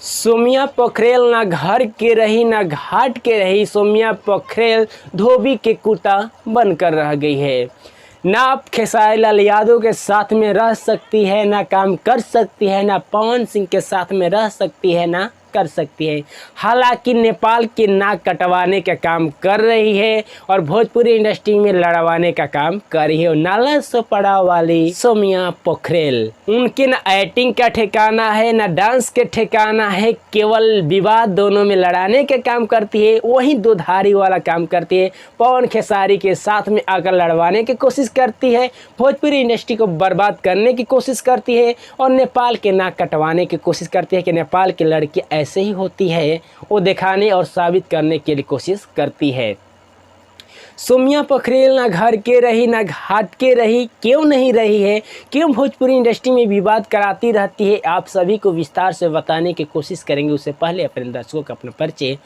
सोम्या पोखरेल ना घर के रही ना घाट के रही, सोम्या पोखरेल धोबी के कुत्ता बनकर रह गई है। ना अब खेसारी लाल यादव के साथ में रह सकती है, ना काम कर सकती है, ना पवन सिंह के साथ में रह सकती है, ना कर सकती है। हालांकि नेपाल की नाक कटवाने का काम कर रही है और भोजपुरी इंडस्ट्री में लड़वाने का काम कर रही है। नाला सोपड़ा वाली सोम्या पोखरेल, उनके ना एक्टिंग का ठिकाना है ना डांस के ठिकाना है, केवल विवाद दोनों में लड़ाने का काम करती है। वहीं दुधारी वाला काम करती है, पवन खेसारी के साथ में आकर लड़वाने की कोशिश करती है, भोजपुरी इंडस्ट्री को बर्बाद करने की कोशिश करती है और नेपाल के नाक कटवाने की कोशिश करती है कि नेपाल की लड़की ऐसे ही होती है, वो दिखाने और साबित करने के लिए कोशिश करती है। सोम्या पोखरेल ना घर के रही ना घाट के रही, क्यों नहीं रही है, क्यों भोजपुरी इंडस्ट्री में विवाद कराती रहती है, आप सभी को विस्तार से बताने की कोशिश करेंगे। उससे पहले अपने दर्शकों का अपना परिचय।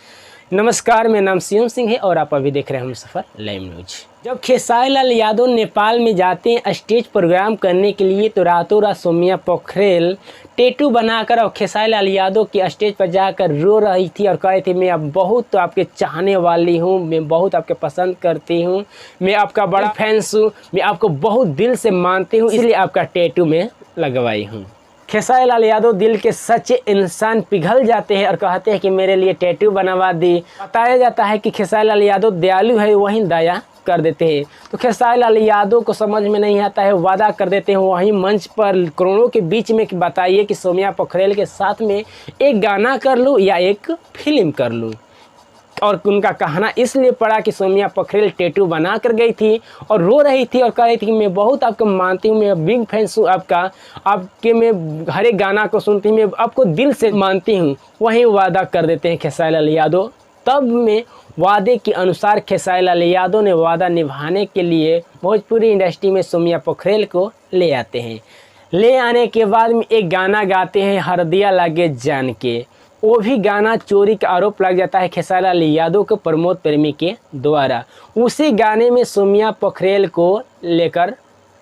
नमस्कार, मेरा नाम शिवम सिंह है और आप अभी देख रहे हैं हमसफर लाइव न्यूज। जब खेसारी लाल यादव नेपाल में जाते हैं स्टेज प्रोग्राम करने के लिए, तो रातों रात सोम्या पोखरेल टैटू बनाकर और खेसारी लाल यादव की स्टेज पर जाकर रो रही थी और कह रही थी, मैं अब बहुत आपके चाहने वाली हूँ, मैं बहुत आपके पसंद करती हूँ, मैं आपका बड़ा फैंस हूँ, मैं आपको बहुत दिल से मानती हूँ, इसलिए आपका टैटू मैं लगवाई हूँ। खेसारी लाल यादव दिल के सच्चे इंसान पिघल जाते हैं और कहते हैं कि मेरे लिए टैटू बनवा दी। बताया जाता है कि खेसारी लाल यादव दयालु है, वहीं दया कर देते हैं। तो खेसारी लाल यादव को समझ में नहीं आता है, वादा कर देते हैं वहीं मंच पर करोड़ों के बीच में कि बताइए कि सोम्या पोखरेल के साथ में एक गाना कर लूँ या एक फिल्म कर लूँ। और उनका कहना इसलिए पड़ा कि सोम्या पोखरेल टैटू बना कर गई थी और रो रही थी और कह रही थी कि मैं बहुत आपको मानती हूँ, मैं बिग फैंस हूँ आपका, आपके मैं हर एक गाना को सुनती हूँ, मैं आपको दिल से मानती हूँ। वहीं वादा कर देते हैं खेसारी लाल यादव। तब में वादे के अनुसार खेसारी लाल यादव ने वादा निभाने के लिए भोजपुरी इंडस्ट्री में सोम्या पोखरेल को ले आते हैं। ले आने के बाद में एक गाना गाते हैं, हरदिया लागे जान के। वो भी गाना चोरी का आरोप लग जाता है खेसारी लाल यादव को प्रमोद प्रेमी के द्वारा। उसी गाने में सोम्या पोखरेल को लेकर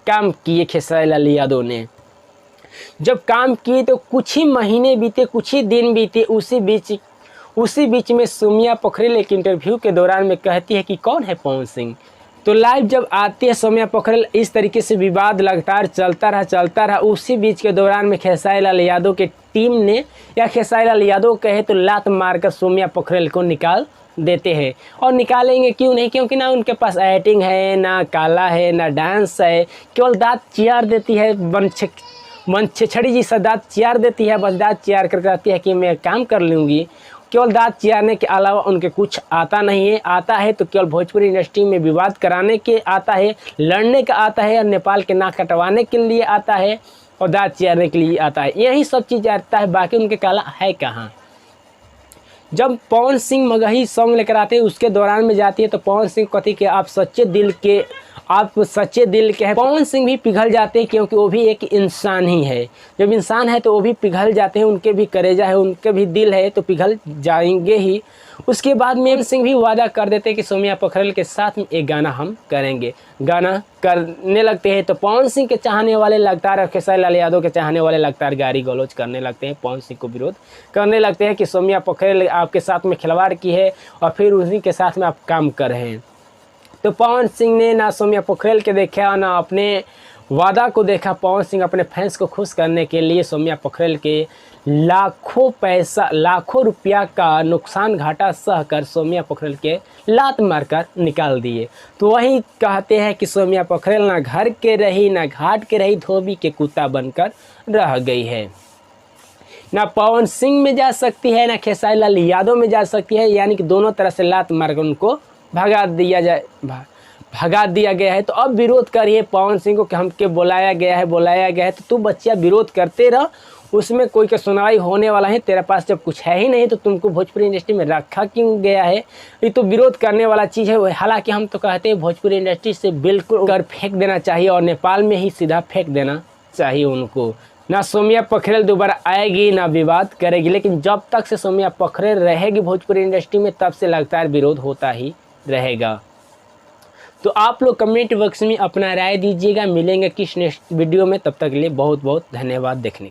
काम किए खेसारी लाल यादव ने। जब काम किए तो कुछ ही महीने बीते, कुछ ही दिन बीते, उसी बीच में सोम्या पोखरेल एक इंटरव्यू के दौरान में कहती है कि कौन है पवन सिंह। तो लाइव जब आती है सोम्या पोखरेल, इस तरीके से विवाद लगातार चलता रहा। उसी बीच के दौरान में खेसारी लाल यादव के टीम ने या खेसारी लाल यादव कहे तो लात मारकर सोम्या पोखरेल को निकाल देते हैं। और निकालेंगे क्यों नहीं, क्योंकि ना उनके पास एक्टिंग है, ना काला है, ना डांस है, केवल दांत चियार देती है, छड़ी जी सा दांत चियार देती है, बस दांत चियार कर कहती है कि मैं काम कर लूँगी। केवल दांत चियारने के अलावा उनके कुछ आता नहीं है। आता है तो केवल भोजपुरी इंडस्ट्री में विवाद कराने के आता है, लड़ने का आता है, और नेपाल के नाक कटवाने के लिए आता है और दांत चियारने के लिए आता है। यही सब चीज़ आता है, बाकी उनके काला है कहाँ। जब पवन सिंह मगही सॉन्ग लेकर आते हैं उसके दौरान में जाती है तो पवन सिंह कहती कि आप सच्चे दिल के हैं। पवन सिंह भी पिघल जाते हैं क्योंकि वो भी एक इंसान ही है। जब इंसान है तो वो भी पिघल जाते हैं, उनके भी कलेजा है, उनके भी दिल है, तो पिघल जाएंगे ही। उसके बाद में सिंह भी वादा कर देते हैं कि सोम्या पोखरेल के साथ में एक गाना हम करेंगे। गाना करने लगते हैं तो पवन सिंह के चाहने वाले लगातार और खेसारी लाल यादव के चाहने वाले लगातार गाली गलौज करने लगते हैं, पवन सिंह को विरोध करने लगते हैं कि सोम्या पोखरेल आपके साथ में खिलवाड़ की है और फिर उन्हीं के साथ में आप काम कर रहे हैं। तो पवन सिंह ने ना सोम्या पोखरेल के देखा ना अपने वादा को देखा। पवन सिंह अपने फैंस को खुश करने के लिए सोम्या पोखरेल के लाखों रुपया का नुकसान घाटा सहकर सोम्या पोखरेल के लात मारकर निकाल दिए। तो वही कहते हैं कि सोम्या पोखरेल ना घर के रही ना घाट के रही, धोबी के कुत्ता बनकर रह गई है। ना पवन सिंह में जा सकती है ना खेसारी लाल यादव में जा सकती है, यानी कि दोनों तरह से लात मारकर उनको भगा दिया गया है। तो अब विरोध करिए पवन सिंह को कि हमके बुलाया गया है तो तू बच्चा विरोध करते रह, उसमें कोई का सुनवाई होने वाला है। तेरे पास जब कुछ है ही नहीं तो तुमको भोजपुरी इंडस्ट्री में रखा क्यों गया है, ये तो विरोध करने वाला चीज़ है। हालांकि हम तो कहते हैं भोजपुरी इंडस्ट्री से बिल्कुल कर फेंक देना चाहिए और नेपाल में ही सीधा फेंक देना चाहिए उनको। ना सोम्या पोखरेल दोबारा आएगी ना विवाद करेगी, लेकिन जब तक से सोम्या पोखरेल रहेगी भोजपुरी इंडस्ट्री में तब से लगातार विरोध होता ही रहेगा। तो आप लोग कमेंट बॉक्स में अपना राय दीजिएगा। मिलेंगे किस नेक्स्ट वीडियो में, तब तक के लिए बहुत बहुत धन्यवाद देखने।